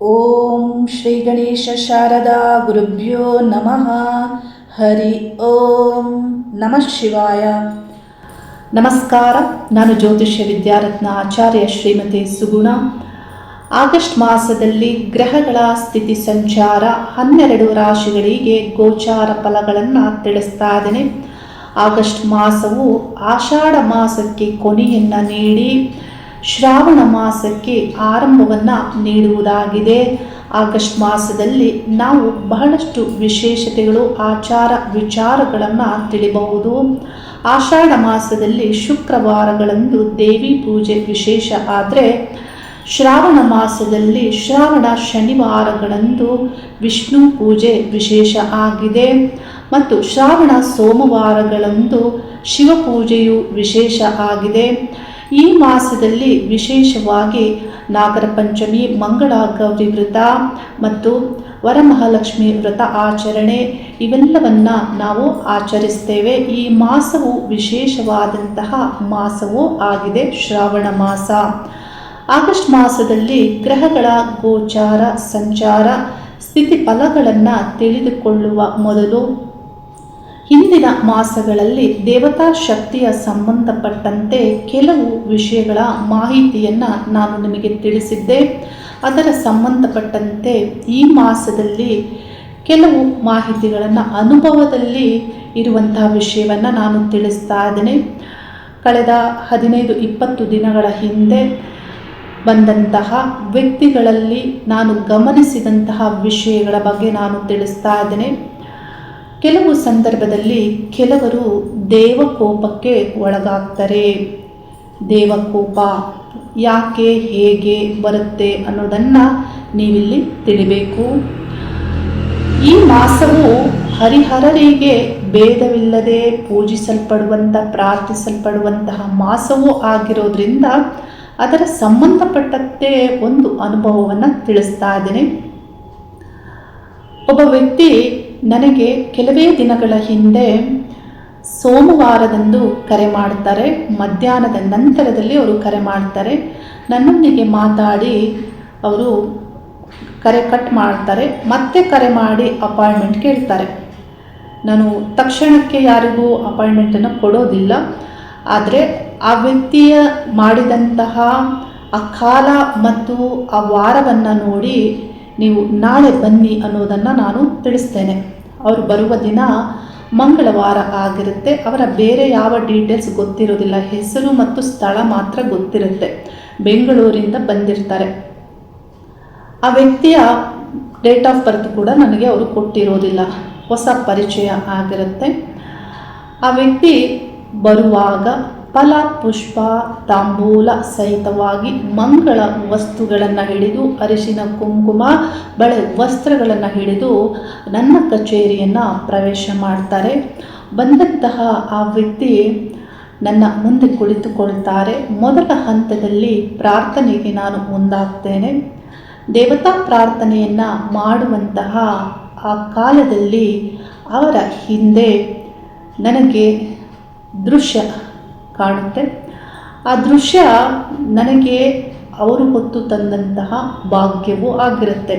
ಓಂ ಶ್ರೀ ಗಣೇಶ ಶಾರದಾ ಗುರುಭ್ಯೋ ನಮಃ. ಹರಿ ಓಂ ನಮಃ ಶಿವಾಯ. ನಮಸ್ಕಾರ. ನಾನು ಜ್ಯೋತಿಷ್ಯ ವಿದ್ಯಾರತ್ನ ಆಚಾರ್ಯ ಶ್ರೀಮತಿ ಸುಗುಣ. ಆಗಸ್ಟ್ ಮಾಸದಲ್ಲಿ ಗ್ರಹಗಳ ಸ್ಥಿತಿ ಸಂಚಾರ 12 ರಾಶಿಗಳಿಗೆ ಗೋಚಾರ ಫಲಗಳನ್ನು ತಿಳಿಸ್ತಾ ಇದ್ದೇನೆ. ಆಗಸ್ಟ್ ಮಾಸವು ಆಷಾಢ ಮಾಸಕ್ಕೆ ಕೊನೆಯನ್ನು ನೀಡಿ ಶ್ರಾವಣ ಮಾಸಕ್ಕೆ ಆರಂಭವನ್ನು ನೀಡುವುದಾಗಿದೆ. ಆಗಸ್ಟ್ ಮಾಸದಲ್ಲಿ ನಾವು ಬಹಳಷ್ಟು ವಿಶೇಷತೆಗಳು, ಆಚಾರ ವಿಚಾರಗಳನ್ನು ತಿಳಿಯಬಹುದು. ಆಷಾಢ ಮಾಸದಲ್ಲಿ ಶುಕ್ರವಾರಗಳಂದು ದೇವಿ ಪೂಜೆ ವಿಶೇಷ ಆದರೆ, ಶ್ರಾವಣ ಮಾಸದಲ್ಲಿ ಶ್ರಾವಣ ಶನಿವಾರಗಳಂದು ವಿಷ್ಣು ಪೂಜೆ ವಿಶೇಷ ಆಗಿದೆ ಮತ್ತು ಶ್ರಾವಣ ಸೋಮವಾರಗಳಂದು ಶಿವಪೂಜೆಯು ವಿಶೇಷ ಆಗಿದೆ. ಈ ಮಾಸದಲ್ಲಿ ವಿಶೇಷವಾಗಿ ನಾಗರ ಪಂಚಮಿ, ಮಂಗಳ ಗೌರಿ ವ್ರತ ಮತ್ತು ವರಮಹಾಲಕ್ಷ್ಮಿ ವ್ರತ ಆಚರಣೆ ಇವೆಲ್ಲವನ್ನು ನಾವು ಆಚರಿಸ್ತೇವೆ. ಈ ಮಾಸವು ವಿಶೇಷವಾದಂತಹ ಮಾಸವೂ ಆಗಿದೆ, ಶ್ರಾವಣ ಮಾಸ. ಆಗಸ್ಟ್ ಮಾಸದಲ್ಲಿ ಗ್ರಹಗಳ ಗೋಚಾರ ಸಂಚಾರ ಸ್ಥಿತಿ ಫಲಗಳನ್ನು ತಿಳಿದುಕೊಳ್ಳುವ ಮೊದಲು ಹಿಂದಿನ ಮಾಸಗಳಲ್ಲಿ ದೇವತಾ ಶಕ್ತಿಯ ಸಂಬಂಧಪಟ್ಟಂತೆ ಕೆಲವು ವಿಷಯಗಳ ಮಾಹಿತಿಯನ್ನು ನಾನು ನಿಮಗೆ ತಿಳಿಸಿದ್ದೆ. ಅದರ ಸಂಬಂಧಪಟ್ಟಂತೆ ಈ ಮಾಸದಲ್ಲಿ ಕೆಲವು ಮಾಹಿತಿಗಳನ್ನು, ಅನುಭವದಲ್ಲಿ ಇರುವಂತಹ ವಿಷಯವನ್ನು ನಾನು ತಿಳಿಸ್ತಾ ಇದ್ದೇನೆ. ಕಳೆದ 15-20 ದಿನಗಳ ಹಿಂದೆ ಬಂದಂತಹ ವ್ಯಕ್ತಿಗಳಲ್ಲಿ ನಾನು ಗಮನಿಸಿದಂತಹ ವಿಷಯಗಳ ಬಗ್ಗೆ ನಾನು ತಿಳಿಸ್ತಾ ಇದ್ದೇನೆ. ಕೆಲವು ಸಂದರ್ಭದಲ್ಲಿ ಕೆಲವರು ದೇವಕೋಪಕ್ಕೆ ಒಳಗಾಗ್ತಾರೆ. ದೇವಕೋಪ ಯಾಕೆ, ಹೇಗೆ ಬರುತ್ತೆ ಅನ್ನೋದನ್ನು ನೀವಿಲ್ಲಿ ತಿಳಿಬೇಕು. ಈ ಮಾಸವು ಹರಿಹರರಿಗೆ ಭೇದವಿಲ್ಲದೆ ಪೂಜಿಸಲ್ಪಡುವಂಥ, ಪ್ರಾರ್ಥಿಸಲ್ಪಡುವಂತಹ ಮಾಸವೂ ಆಗಿರೋದ್ರಿಂದ ಅದರ ಸಂಬಂಧಪಟ್ಟಂತೆ ಒಂದು ಅನುಭವವನ್ನು ತಿಳಿಸ್ತಾ ಇದ್ದೇನೆ. ಒಬ್ಬ ವ್ಯಕ್ತಿ ನನಗೆ ಕೆಲವೇ ದಿನಗಳ ಹಿಂದೆ ಸೋಮವಾರದಂದು ಕರೆ ಮಾಡ್ತಾರೆ. ಮಧ್ಯಾಹ್ನದ ನಂತರದಲ್ಲಿ ಅವರು ಕರೆ ಮಾಡ್ತಾರೆ. ನನ್ನೊಂದಿಗೆ ಮಾತಾಡಿ ಅವರು ಕರೆ ಕಟ್ ಮಾಡ್ತಾರೆ. ಮತ್ತೆ ಕರೆ ಮಾಡಿ ಅಪಾಯಿಂಟ್ಮೆಂಟ್ ಕೇಳ್ತಾರೆ. ನಾನು ತಕ್ಷಣಕ್ಕೆ ಯಾರಿಗೂ ಅಪಾಯಿಂಟ್ಮೆಂಟನ್ನು ಕೊಡೋದಿಲ್ಲ. ಆದರೆ ಆ ವ್ಯಕ್ತಿಯ ಮಾಡಿದಂತಹ ಆ ಕಾಲ ಮತ್ತು ಆ ವಾರವನ್ನು ನೋಡಿ ನೀವು ನಾಳೆ ಬನ್ನಿ ಅನ್ನೋದನ್ನು ನಾನು ತಿಳಿಸ್ತೇನೆ. ಅವರು ಬರುವ ದಿನ ಮಂಗಳವಾರ ಆಗಿರುತ್ತೆ. ಅವರ ಬೇರೆ ಯಾವ ಡೀಟೇಲ್ಸ್ ಗೊತ್ತಿರೋದಿಲ್ಲ, ಹೆಸರು ಮತ್ತು ಸ್ಥಳ ಮಾತ್ರ ಗೊತ್ತಿರುತ್ತೆ. ಬೆಂಗಳೂರಿಂದ ಬಂದಿರ್ತಾರೆ. ಆ ವ್ಯಕ್ತಿಯ ಡೇಟ್ ಆಫ್ ಬರ್ತ್ ಕೂಡ ನನಗೆ ಅವರು ಕೊಟ್ಟಿರೋದಿಲ್ಲ, ಹೊಸ ಪರಿಚಯ ಆಗಿರುತ್ತೆ. ಆ ವ್ಯಕ್ತಿ ಬರುವಾಗ ಫಲ, ಪುಷ್ಪ, ತಾಂಬೂಲ ಸಹಿತವಾಗಿ ಮಂಗಳ ವಸ್ತುಗಳನ್ನು ಹಿಡಿದು, ಅರಿಶಿನ, ಕುಂಕುಮ, ಬಳೆ, ವಸ್ತ್ರಗಳನ್ನು ಹಿಡಿದು ನನ್ನ ಕಚೇರಿಯನ್ನು ಪ್ರವೇಶ ಮಾಡ್ತಾರೆ. ಬಂದಂತಹ ಆ ವ್ಯಕ್ತಿ ನನ್ನ ಮುಂದೆ ಕುಳಿತುಕೊಳ್ತಾರೆ. ಮೊದಲ ಹಂತದಲ್ಲಿ ಪ್ರಾರ್ಥನೆಗೆ ನಾನು ಮುಂದಾಗ್ತೇನೆ. ದೇವತಾ ಪ್ರಾರ್ಥನೆಯನ್ನು ಮಾಡುವಂತಹ ಆ ಕಾಲದಲ್ಲಿ ಅವರ ಹಿಂದೆ ನನಗೆ ದೃಶ್ಯ ಕಾಣುತ್ತೆ. ಆ ದೃಶ್ಯ ನನಗೆ ಅವರು ಹೊತ್ತು ತಂದಂತಹ ಭಾಗ್ಯವೂ ಆಗಿರುತ್ತೆ.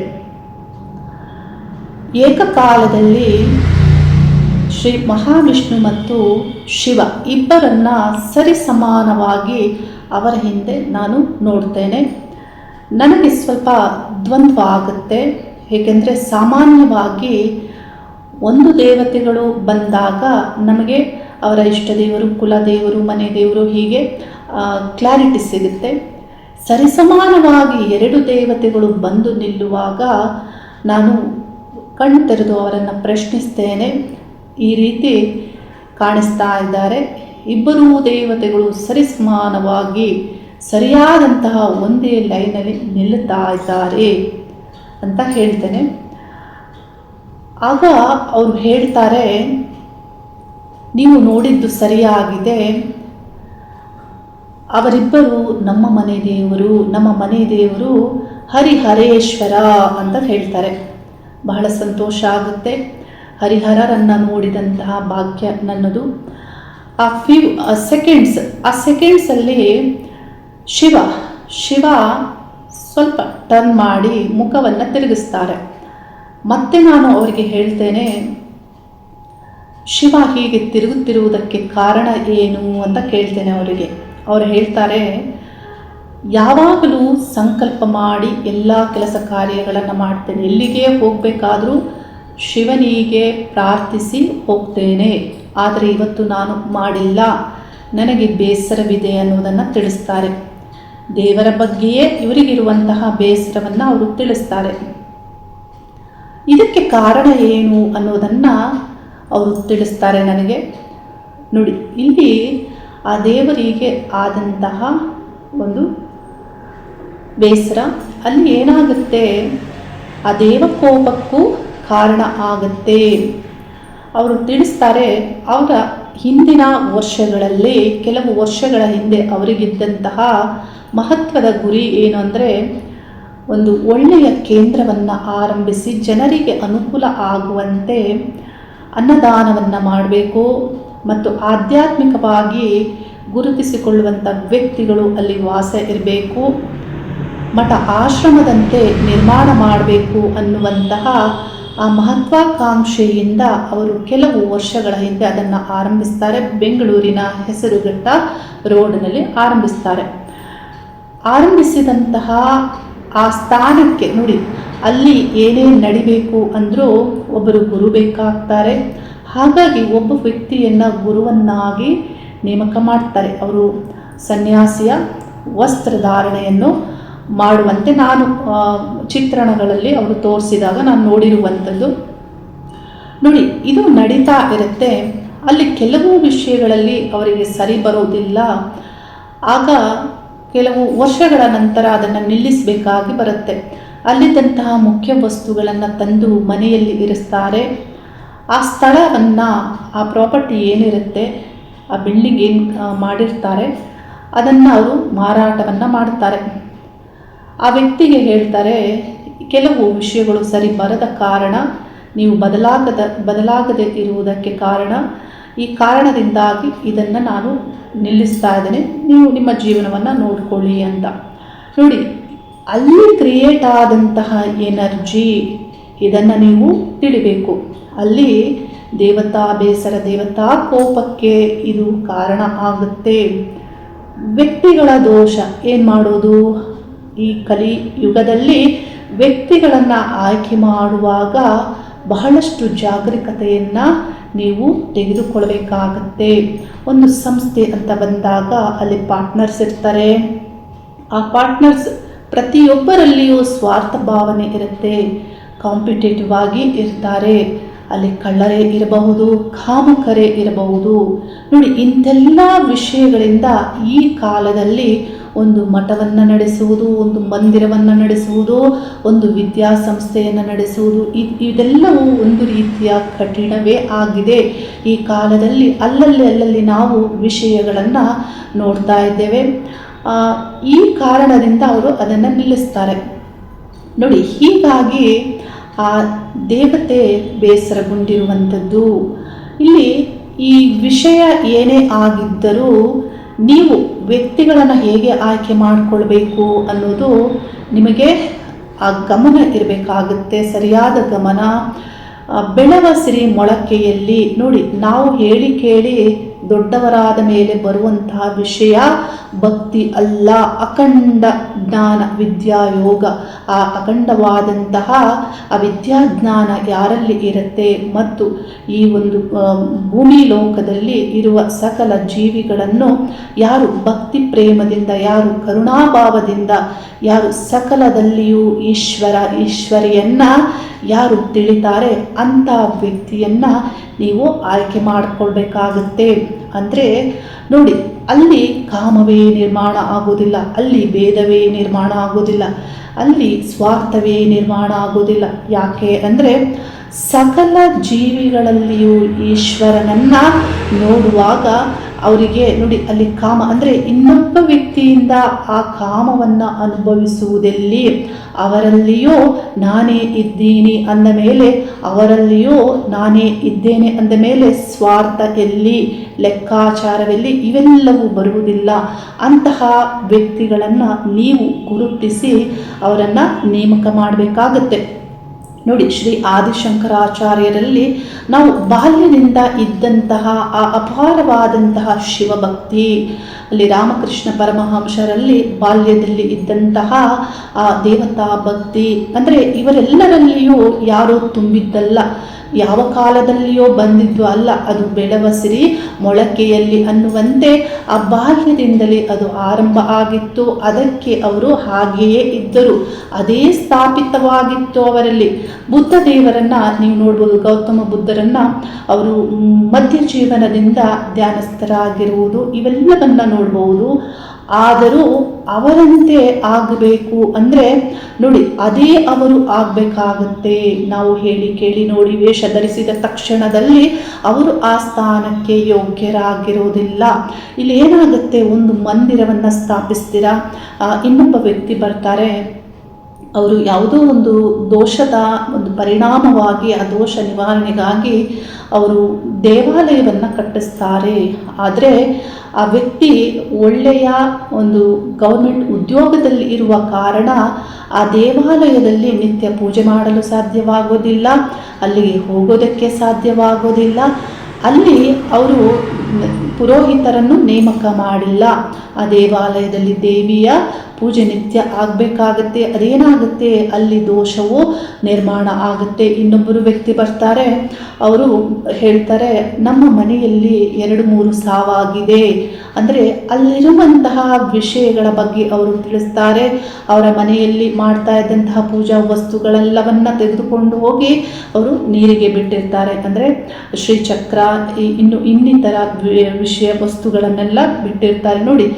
ಏಕಕಾಲದಲ್ಲಿ ಶ್ರೀ ಮಹಾವಿಷ್ಣು ಮತ್ತು ಶಿವ ಇಬ್ಬರನ್ನ ಸರಿಸಮಾನವಾಗಿ ಅವರ ಹಿಂದೆ ನಾನು ನೋಡ್ತೇನೆ. ನನಗೆ ಸ್ವಲ್ಪ ದ್ವಂದ್ವ ಆಗುತ್ತೆ. ಏಕೆಂದರೆ ಸಾಮಾನ್ಯವಾಗಿ ಒಂದು ದೇವತೆಗಳು ಬಂದಾಗ ನಮಗೆ ಅವರ ಇಷ್ಟ ದೇವರು, ಕುಲದೇವರು, ಮನೆ ದೇವರು, ಹೀಗೆ ಕ್ಲಾರಿಟಿ ಸಿಗುತ್ತೆ. ಸರಿಸಮಾನವಾಗಿ 2 ದೇವತೆಗಳು ಬಂದು ನಿಲ್ಲುವಾಗ ನಾನು ಕಣ್ಣು ತೆರೆದು ಅವರನ್ನು ಪ್ರಶ್ನಿಸ್ತೇನೆ. ಈ ರೀತಿ ಕಾಣಿಸ್ತಾ ಇದ್ದಾರೆ, ಇಬ್ಬರೂ ದೇವತೆಗಳು ಸರಿಸಮಾನವಾಗಿ ಸರಿಯಾದಂತಹ ಒಂದೇ ಲೈನಲ್ಲಿ ನಿಲ್ಲುತ್ತಾ ಇದ್ದಾರೆ ಅಂತ ಹೇಳ್ತೇನೆ. ಆಗ ಅವರು ಹೇಳ್ತಾರೆ, ನೀವು ನೋಡಿದ್ದು ಸರಿಯಾಗಿದೆ. ಅವರಿಬ್ಬರು ನಮ್ಮ ಮನೆ ದೇವರು ಹರಿಹರೇಶ್ವರ ಅಂತ ಹೇಳ್ತಾರೆ. ಬಹಳ ಸಂತೋಷ ಆಗುತ್ತೆ. ಹರಿಹರರನ್ನು ನೋಡಿದಂತಹ ಭಾಗ್ಯ ನನ್ನದು. ಆ ಸೆಕೆಂಡ್ಸಲ್ಲಿ ಶಿವ ಸ್ವಲ್ಪ ಟರ್ನ್ ಮಾಡಿ ಮುಖವನ್ನು ತಿರುಗಿಸ್ತಾರೆ. ಮತ್ತೆ ನಾನು ಅವರಿಗೆ ಹೇಳ್ತೇನೆ, ಶಿವ ಹೀಗೆ ತಿರುಗುತ್ತಿರುವುದಕ್ಕೆ ಕಾರಣ ಏನು ಅಂತ ಕೇಳ್ತೇನೆ ಅವರಿಗೆ. ಅವರು ಹೇಳ್ತಾರೆ, ಯಾವಾಗಲೂ ಸಂಕಲ್ಪ ಮಾಡಿ ಎಲ್ಲ ಕೆಲಸ ಕಾರ್ಯಗಳನ್ನು ಮಾಡ್ತೇನೆ, ಎಲ್ಲಿಗೆ ಹೋಗಬೇಕಾದ್ರೂ ಶಿವನಿಗೆ ಪ್ರಾರ್ಥಿಸಿ ಹೋಗ್ತೇನೆ, ಆದರೆ ಇವತ್ತು ನಾನು ಮಾಡಿಲ್ಲ, ನನಗೆ ಬೇಸರವಿದೆ ಅನ್ನೋದನ್ನು ತಿಳಿಸ್ತಾರೆ. ದೇವರ ಬಗ್ಗೆಯೇ ಇವರಿಗಿರುವಂತಹ ಬೇಸರವನ್ನು ಅವರು ತಿಳಿಸ್ತಾರೆ. ಇದಕ್ಕೆ ಕಾರಣ ಏನು ಅನ್ನೋದನ್ನು ಅವರು ತಿಳಿಸ್ತಾರೆ ನನಗೆ. ನೋಡಿ, ಇಲ್ಲಿ ಆ ದೇವರಿಗೆ ಆದಂತಹ ಒಂದು ಬೇಸರ, ಅಲ್ಲಿ ಏನಾಗುತ್ತೆ, ಆ ದೇವಕೋಪಕ್ಕೂ ಕಾರಣ ಆಗುತ್ತೆ. ಅವರು ತಿಳಿಸ್ತಾರೆ, ಅವರ ಹಿಂದಿನ ವರ್ಷಗಳಲ್ಲಿ, ಕೆಲವು ವರ್ಷಗಳ ಹಿಂದೆ ಅವರಿಗಿದ್ದಂತಹ ಮಹತ್ವದ ಗುರಿ ಏನು ಅಂದರೆ, ಒಂದು ಒಳ್ಳೆಯ ಕೇಂದ್ರವನ್ನು ಆರಂಭಿಸಿ ಜನರಿಗೆ ಅನುಕೂಲ ಆಗುವಂತೆ ಅನ್ನದಾನವನ್ನು ಮಾಡಬೇಕು ಮತ್ತು ಆಧ್ಯಾತ್ಮಿಕವಾಗಿ ಗುರುತಿಸಿಕೊಳ್ಳುವಂಥ ವ್ಯಕ್ತಿಗಳು ಅಲ್ಲಿ ವಾಸ ಇರಬೇಕು, ಮಠ ಆಶ್ರಮದಂತೆ ನಿರ್ಮಾಣ ಮಾಡಬೇಕು ಅನ್ನುವಂತಹ ಆ ಮಹತ್ವಾಕಾಂಕ್ಷೆಯಿಂದ ಅವರು ಕೆಲವು ವರ್ಷಗಳ ಹಿಂದೆ ಅದನ್ನು ಆರಂಭಿಸ್ತಾರೆ. ಬೆಂಗಳೂರಿನ ಹೆಸರುಘಟ್ಟ ರೋಡ್ನಲ್ಲಿ ಆರಂಭಿಸ್ತಾರೆ. ಆರಂಭಿಸಿದಂತಹ ಆ ಸ್ಥಾನಕ್ಕೆ ನೋಡಿ, ಅಲ್ಲಿ ಏನೇ ನಡಿಬೇಕು ಅಂದರೂ ಒಬ್ಬರು ಗುರು ಬೇಕಾಗ್ತಾರೆ. ಹಾಗಾಗಿ ಒಬ್ಬ ವ್ಯಕ್ತಿಯನ್ನು ಗುರುವನ್ನಾಗಿ ನೇಮಕ ಮಾಡ್ತಾರೆ. ಅವರು ಸನ್ಯಾಸಿಯ ವಸ್ತ್ರಧಾರಣೆಯನ್ನು ಮಾಡುವಂತೆ ನಾನು ಚಿತ್ರಣಗಳಲ್ಲಿ ಅವರು ತೋರಿಸಿದಾಗ ನಾನು ನೋಡಿರುವಂಥದ್ದು. ನೋಡಿ, ಇದು ನಡೀತಾ ಇರುತ್ತೆ. ಅಲ್ಲಿ ಕೆಲವು ವಿಷಯಗಳಲ್ಲಿ ಅವರಿಗೆ ಸರಿ ಬರೋದಿಲ್ಲ. ಆಗ ಕೆಲವು ವರ್ಷಗಳ ನಂತರ ಅದನ್ನು ನಿಲ್ಲಿಸಬೇಕಾಗಿ ಬರುತ್ತೆ. ಅಲ್ಲಿದ್ದಂತಹ ಮುಖ್ಯ ವಸ್ತುಗಳನ್ನು ತಂದು ಮನೆಯಲ್ಲಿ ಇರಿಸ್ತಾರೆ. ಆ ಸ್ಥಳವನ್ನು, ಆ ಪ್ರಾಪರ್ಟಿ ಏನಿರುತ್ತೆ, ಆ ಬಿಲ್ಡಿಂಗ್ ಏನು ಮಾಡಿರ್ತಾರೆ, ಅದನ್ನು ಅವರು ಮಾರಾಟವನ್ನು ಮಾಡ್ತಾರೆ. ಆ ವ್ಯಕ್ತಿಗೆ ಹೇಳ್ತಾರೆ, ಕೆಲವು ವಿಷಯಗಳು ಸರಿ ಬರದ ಕಾರಣ, ನೀವು ಬದಲಾಗದೆ ಇರುವುದಕ್ಕೆ ಕಾರಣ, ಈ ಕಾರಣದಿಂದಾಗಿ ಇದನ್ನು ನಾನು ನಿಲ್ಲಿಸ್ತಾ ಇದ್ದೇನೆ, ನೀವು ನಿಮ್ಮ ಜೀವನವನ್ನು ನೋಡಿಕೊಳ್ಳಿ ಅಂತ. ನೋಡಿ, ಅಲ್ಲಿ ಕ್ರಿಯೇಟ್ ಆದಂತಹ ಎನರ್ಜಿ, ಇದನ್ನು ನೀವು ತಿಳಿಬೇಕು. ಅಲ್ಲಿ ದೇವತಾ ಬೇಸರ, ದೇವತಾ ಕೋಪಕ್ಕೆ ಇದು ಕಾರಣ ಆಗುತ್ತೆ. ವ್ಯಕ್ತಿಗಳ ದೋಷ ಏನು ಮಾಡೋದು? ಈ ಕಲಿಯುಗದಲ್ಲಿ ವ್ಯಕ್ತಿಗಳನ್ನು ಆಯ್ಕೆ ಮಾಡುವಾಗ ಬಹಳಷ್ಟು ಜಾಗರೂಕತೆಯನ್ನು ನೀವು ತೆಗೆದುಕೊಳ್ಬೇಕಾಗತ್ತೆ. ಒಂದು ಸಂಸ್ಥೆ ಅಂತ ಬಂದಾಗ ಅಲ್ಲಿ ಪಾರ್ಟ್ನರ್ಸ್ ಇರ್ತಾರೆ. ಆ ಪಾರ್ಟ್ನರ್ಸ್ ಪ್ರತಿಯೊಬ್ಬರಲ್ಲಿಯೂ ಸ್ವಾರ್ಥ ಭಾವನೆ ಇರುತ್ತೆ, ಕಾಂಪಿಟೇಟಿವ್ ಆಗಿ ಇರ್ತಾರೆ. ಅಲ್ಲಿ ಕಳ್ಳರೇ ಇರಬಹುದು, ಕಾಮಕರೇ ಇರಬಹುದು. ನೋಡಿ, ಇಂಥೆಲ್ಲ ವಿಷಯಗಳಿಂದ ಈ ಕಾಲದಲ್ಲಿ ಒಂದು ಮಠವನ್ನು ನಡೆಸುವುದು, ಒಂದು ಮಂದಿರವನ್ನು ನಡೆಸುವುದು, ಒಂದು ವಿದ್ಯಾಸಂಸ್ಥೆಯನ್ನು ನಡೆಸುವುದು, ಇದೆಲ್ಲವೂ ಒಂದು ರೀತಿಯ ಕಠಿಣವೇ ಆಗಿದೆ. ಈ ಕಾಲದಲ್ಲಿ ಅಲ್ಲಲ್ಲಿ ನಾವು ವಿಷಯಗಳನ್ನು ನೋಡ್ತಾ ಇದ್ದೇವೆ. ಈ ಕಾರಣದಿಂದ ಅವರು ಅದನ್ನು ನಿಲ್ಲಿಸ್ತಾರೆ. ನೋಡಿ, ಹೀಗಾಗಿ ಆ ದೇವತೆ ಬೇಸರಗೊಂಡಿರುವಂಥದ್ದು. ಇಲ್ಲಿ ಈ ವಿಷಯ ಏನೇ ಆಗಿದ್ದರೂ ನೀವು ವ್ಯಕ್ತಿಗಳನ್ನು ಹೇಗೆ ಆಯ್ಕೆ ಮಾಡಿಕೊಳ್ಬೇಕು ಅನ್ನೋದು ನಿಮಗೆ ಆ ಗಮನ ಇರಬೇಕಾಗುತ್ತೆ, ಸರಿಯಾದ ಗಮನ. ಬೆಳವ ಸಿರಿ ಮೊಳಕೆಯಲ್ಲಿ ನೋಡಿ, ನಾವು ಹೇಳಿ ಕೇಳಿ ದೊಡ್ಡವರಾದ ಮೇಲೆ ಬರುವಂತಹ ವಿಷಯ ಭಕ್ತಿ ಅಲ್ಲ, ಅಖಂಡ ಜ್ಞಾನ, ವಿದ್ಯಾಯೋಗ. ಆ ಅಖಂಡವಾದಂತಹ ಆ ವಿದ್ಯಾಜ್ಞಾನ ಯಾರಲ್ಲಿ ಇರುತ್ತೆ ಮತ್ತು ಈ ಒಂದು ಭೂಮಿ ಲೋಕದಲ್ಲಿ ಇರುವ ಸಕಲ ಜೀವಿಗಳನ್ನು ಯಾರು ಭಕ್ತಿ ಪ್ರೇಮದಿಂದ, ಯಾರು ಕರುಣಾಭಾವದಿಂದ, ಯಾರು ಸಕಲದಲ್ಲಿಯೂ ಈಶ್ವರಿಯನ್ನು ಯಾರು ತಿಳಿತಾರೆ ಅಂಥ ವ್ಯಕ್ತಿಯನ್ನು ನೀವು ಆಯ್ಕೆ ಮಾಡಿಕೊಳ್ಬೇಕಾಗುತ್ತೆ. ಅಂದರೆ ನೋಡಿ, ಅಲ್ಲಿ ಕಾಮವೇ ನಿರ್ಮಾಣ ಆಗೋದಿಲ್ಲ, ಅಲ್ಲಿ ಭೇದವೇ ನಿರ್ಮಾಣ ಆಗೋದಿಲ್ಲ, ಅಲ್ಲಿ ಸ್ವಾರ್ಥವೇ ನಿರ್ಮಾಣ ಆಗೋದಿಲ್ಲ. ಯಾಕೆ ಅಂದರೆ ಸಕಲ ಜೀವಿಗಳಲ್ಲಿಯೂ ಈಶ್ವರನನ್ನು ನೋಡುವಾಗ ಅವರಿಗೆ ನೋಡಿ, ಅಲ್ಲಿ ಕಾಮ ಅಂದರೆ ಇನ್ನೊಬ್ಬ ವ್ಯಕ್ತಿಯಿಂದ ಆ ಕಾಮವನ್ನು ಅನುಭವಿಸುವುದೆಲ್ಲಿ, ಅವರಲ್ಲಿಯೂ ನಾನೇ ಇದ್ದೀನಿ ಅಂದ ಮೇಲೆ, ಅವರಲ್ಲಿಯೂ ನಾನೇ ಇದ್ದೇನೆ ಅಂದ ಮೇಲೆ ಸ್ವಾರ್ಥ ಎಲ್ಲಿ, ಲೆಕ್ಕಾಚಾರವೆಲ್ಲಿ, ಇವೆಲ್ಲವೂ ಬರುವುದಿಲ್ಲ. ಅಂತಹ ವ್ಯಕ್ತಿಗಳನ್ನು ನೀವು ಗುರುತಿಸಿ ಅವರನ್ನು ನೇಮಕ ಮಾಡಬೇಕಾಗತ್ತೆ. ನೋಡಿ, ಶ್ರೀ ಆದಿಶಂಕರಾಚಾರ್ಯರಲ್ಲಿ ನಾವು ಬಾಲ್ಯದಿಂದ ಇದ್ದಂತಹ ಆ ಅಪಾರವಾದಂತಹ ಶಿವಭಕ್ತಿ, ಅಲ್ಲಿ ರಾಮಕೃಷ್ಣ ಪರಮಹಂಸರಲ್ಲಿ ಬಾಲ್ಯದಲ್ಲಿ ಇದ್ದಂತಹ ಆ ದೇವತಾ ಭಕ್ತಿ, ಅಂದರೆ ಇವರೆಲ್ಲರಲ್ಲಿಯೂ ಯಾರೂ ತುಂಬಿದ್ದಲ್ಲ, ಯಾವ ಕಾಲದಲ್ಲಿಯೋ ಬಂದಿದ್ದು ಅಲ್ಲ, ಅದು ಬೆಳವ ಸಿರಿ ಮೊಳಕೆಯಲ್ಲಿ ಅನ್ನುವಂತೆ ಆ ಬಾಲ್ಯದಿಂದಲೇ ಅದು ಆರಂಭ ಆಗಿತ್ತು. ಅದಕ್ಕೆ ಅವರು ಹಾಗೆಯೇ ಇದ್ದರು, ಅದೇ ಸ್ಥಾಪಿತವಾಗಿತ್ತು ಅವರಲ್ಲಿ. ಬುದ್ಧ ದೇವರನ್ನ ನೀವು ನೋಡ್ಬೋದು, ಗೌತಮ ಬುದ್ಧರನ್ನ ಅವರು ಮಧ್ಯ ಜೀವನದಿಂದ ಧ್ಯಾನಸ್ಥರಾಗಿರುವುದು ಇವೆಲ್ಲವನ್ನ ನೋಡ್ಬೋದು. ಆದರೂ ಅವರಂತೆ ಆಗಬೇಕು ಅಂದರೆ ನೋಡಿ, ಅದೇ ಅವರು ಆಗಬೇಕಾಗತ್ತೆ. ನಾವು ಹೇಳಿ ಕೇಳಿ ನೋಡಿ ವೇಷ ಧರಿಸಿದ ತಕ್ಷಣದಲ್ಲಿ ಅವರು ಆ ಸ್ಥಾನಕ್ಕೆ ಯೋಗ್ಯರಾಗಿರೋದಿಲ್ಲ. ಇಲ್ಲಿ ಏನಾಗುತ್ತೆ, ಒಂದು ಮಂದಿರವನ್ನು ಸ್ಥಾಪಿಸ್ತೀರಾ, ಇನ್ನೊಬ್ಬ ವ್ಯಕ್ತಿ ಬರ್ತಾರೆ, ಅವರು ಯಾವುದೋ ಒಂದು ದೋಷದ ಒಂದು ಪರಿಣಾಮವಾಗಿ ಆ ದೋಷ ನಿವಾರಣೆಗಾಗಿ ಅವರು ದೇವಾಲಯವನ್ನು ಕಟ್ಟಿಸ್ತಾರೆ. ಆದರೆ ಆ ವ್ಯಕ್ತಿ ಒಳ್ಳೆಯ ಒಂದು ಗೌರ್ಮೆಂಟ್ ಉದ್ಯೋಗದಲ್ಲಿ ಇರುವ ಕಾರಣ ಆ ದೇವಾಲಯದಲ್ಲಿ ನಿತ್ಯ ಪೂಜೆ ಮಾಡಲು ಸಾಧ್ಯವಾಗೋದಿಲ್ಲ, ಅಲ್ಲಿಗೆ ಹೋಗೋದಕ್ಕೆ ಸಾಧ್ಯವಾಗೋದಿಲ್ಲ. ಅಲ್ಲಿ ಅವರು ಪುರೋಹಿತರನ್ನು ನೇಮಕ ಮಾಡಿಲ್ಲ. ಆ ದೇವಾಲಯದಲ್ಲಿ ದೇವಿಯ ಪೂಜೆ ನಿತ್ಯ ಆಗಬೇಕಾಗತ್ತೆ. ಅದೇನಾಗುತ್ತೆ, ಅಲ್ಲಿ ದೋಷವು ನಿರ್ಮಾಣ ಆಗುತ್ತೆ. ಇನ್ನೊಬ್ಬರು ವ್ಯಕ್ತಿ ಬರ್ತಾರೆ, ಅವರು ಹೇಳ್ತಾರೆ, ನಮ್ಮ ಮನೆಯಲ್ಲಿ 2-3 ಸಾವಾಗಿದೆ. ಅಂದರೆ ಅಲ್ಲಿರುವಂತಹ ವಿಷಯಗಳ ಬಗ್ಗೆ ಅವರು ತಿಳಿಸ್ತಾರೆ. ಅವರ ಮನೆಯಲ್ಲಿ ಮಾಡ್ತಾ ಇದ್ದಂತಹ ಪೂಜಾ ವಸ್ತುಗಳೆಲ್ಲವನ್ನ ತೆಗೆದುಕೊಂಡು ಹೋಗಿ ಅವರು ನೀರಿಗೆ ಬಿಟ್ಟಿರ್ತಾರೆ. ಅಂದರೆ ಶ್ರೀಚಕ್ರ, ಇನ್ನಿತರ ವಿಷಯ ವಸ್ತುಗಳನ್ನೆಲ್ಲ ಬಿಟ್ಟಿರ್ತಾರೆ. ನೋಡಿ,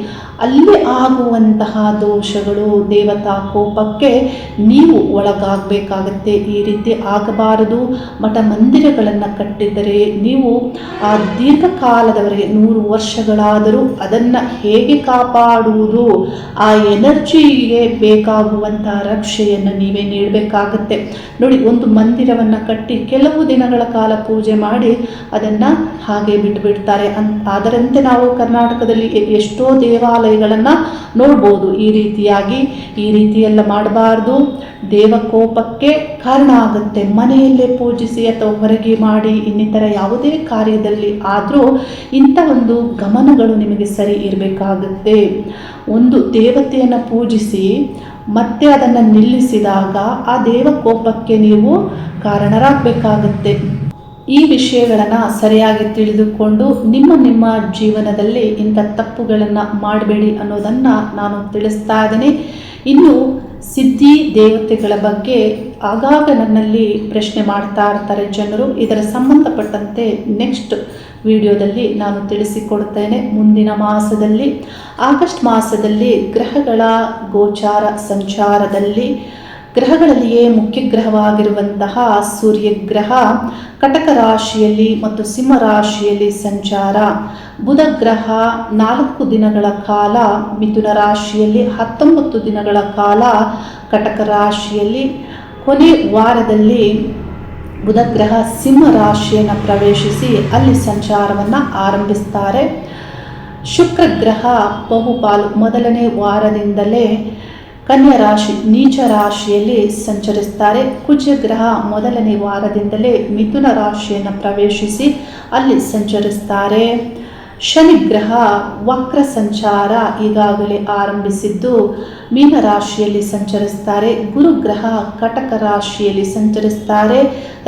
ಅಲ್ಲಿ ಆಗುವಂತಹ ದೋಷಗಳು, ದೇವತಾ ಕೋಪಕ್ಕೆ ನೀವು ಒಳಗಾಗಬೇಕಾಗತ್ತೆ. ಈ ರೀತಿ ಆಗಬಾರದು. ಮಠ ಮಂದಿರಗಳನ್ನು ಕಟ್ಟಿದರೆ ನೀವು ಆ ದೀರ್ಘಕಾಲದವರೆಗೆ 100 ವರ್ಷಗಳಾದರೂ ಅದನ್ನು ಹೇಗೆ ಕಾಪಾಡುವುದು, ಆ ಎನರ್ಜಿಗೆ ಬೇಕಾಗುವಂತಹ ರಕ್ಷೆಯನ್ನು ನೀವೇ ನೀಡಬೇಕಾಗತ್ತೆ. ನೋಡಿ, ಒಂದು ಮಂದಿರವನ್ನು ಕಟ್ಟಿ ಕೆಲವು ದಿನಗಳ ಕಾಲ ಪೂಜೆ ಮಾಡಿ ಅದನ್ನು ಹಾಗೆ ಬಿಟ್ಟುಬಿಡ್ತಾರೆ. ಅದರಂತೆ ನಾವು ಕರ್ನಾಟಕದಲ್ಲಿ ಎಷ್ಟೋ ದೇವಾಲಯಗಳನ್ನು ನೋಡ್ಬೋದು. ಈ ರೀತಿಯೆಲ್ಲ ಮಾಡಬಾರ್ದು. ದೇವಕೋಪಕ್ಕೆ ಕಾರಣ ಆಗುತ್ತೆ. ಮನೆಯಲ್ಲೇ ಪೂಜಿಸಿ ಅಥವಾ ಹೊರಗೆ ಮಾಡಿ ಇನ್ನಿತರ ಯಾವುದೇ ಕಾರ್ಯದಲ್ಲಿ ಆದರೂ ಇಂಥ ಒಂದು ಗಮನಗಳು ನಿಮಗೆ ಸರಿ ಇರಬೇಕಾಗುತ್ತೆ. ಒಂದು ದೇವತೆಯನ್ನು ಪೂಜಿಸಿ ಮತ್ತೆ ಅದನ್ನು ನಿಲ್ಲಿಸಿದಾಗ ಆ ದೇವಕೋಪಕ್ಕೆ ನೀವು ಕಾರಣರಾಗಬೇಕಾಗತ್ತೆ. ಈ ವಿಷಯಗಳನ್ನು ಸರಿಯಾಗಿ ತಿಳಿದುಕೊಂಡು ನಿಮ್ಮ ಜೀವನದಲ್ಲಿ ಇಂಥ ತಪ್ಪುಗಳನ್ನು ಮಾಡಬೇಡಿ ಅನ್ನೋದನ್ನು ನಾನು ತಿಳಿಸ್ತಾ ಇದ್ದೇನೆ. ಇನ್ನು ಸಿದ್ಧಿ ದೇವತೆಗಳ ಬಗ್ಗೆ ಆಗಾಗ ನನ್ನಲ್ಲಿ ಪ್ರಶ್ನೆ ಮಾಡ್ತಾ ಇರ್ತಾರೆ ಜನರು. ಇದರ ಸಂಬಂಧಪಟ್ಟಂತೆ ನೆಕ್ಸ್ಟ್ ವಿಡಿಯೋದಲ್ಲಿ ನಾನು ತಿಳಿಸಿಕೊಡ್ತೇನೆ. ಮುಂದಿನ ಮಾಸದಲ್ಲಿ, ಆಗಸ್ಟ್ ಮಾಸದಲ್ಲಿ ಗ್ರಹಗಳ ಗೋಚಾರ ಸಂಚಾರದಲ್ಲಿ ಗ್ರಹಗಳಲ್ಲಿಯೇ ಮುಖ್ಯ ಗ್ರಹವಾಗಿರುವಂತಹ ಸೂರ್ಯಗ್ರಹ ಕಟಕ ರಾಶಿಯಲ್ಲಿ ಮತ್ತು ಸಿಂಹ ರಾಶಿಯಲ್ಲಿ ಸಂಚಾರ. ಬುಧ ಗ್ರಹ 4 ದಿನಗಳ ಕಾಲ ಮಿಥುನ ರಾಶಿಯಲ್ಲಿ, 19 ದಿನಗಳ ಕಾಲ ಕಟಕ ರಾಶಿಯಲ್ಲಿ, ಕೊನೆ ವಾರದಲ್ಲಿ ಬುಧ ಗ್ರಹ ಸಿಂಹ ರಾಶಿಯನ್ನು ಪ್ರವೇಶಿಸಿ ಅಲ್ಲಿ ಸಂಚಾರವನ್ನು ಆರಂಭಿಸ್ತಾರೆ. ಶುಕ್ರ ಗ್ರಹ ಬಹುಪಾಲು ಮೊದಲನೇ ವಾರದಿಂದಲೇ ಕನ್ಯಾ ರಾಶಿ ನೀಚ ರಾಶಿಯಲ್ಲಿ ಸಂಚರಿಸ್ತಾರೆ. ಕುಜ ಗ್ರಹ ಮೊದಲನೇ ವಾರದಿಂದಲೇ ಮಿಥುನ ರಾಶಿಯನ್ನು ಪ್ರವೇಶಿಸಿ ಅಲ್ಲಿ ಸಂಚರಿಸ್ತಾರೆ. ಶನಿ ಗ್ರಹ ವಕ್ರ ಸಂಚಾರ ಈಗಾಗಲೇ ಆರಂಭಿಸಿದ್ದು ಮೀನ ರಾಶಿಯಲ್ಲಿ ಸಂಚರಿಸ್ತಾರೆ. ಗುರುಗ್ರಹ ಕಟಕ ರಾಶಿಯಲ್ಲಿ ಸಂಚರಿಸ್ತಾರೆ.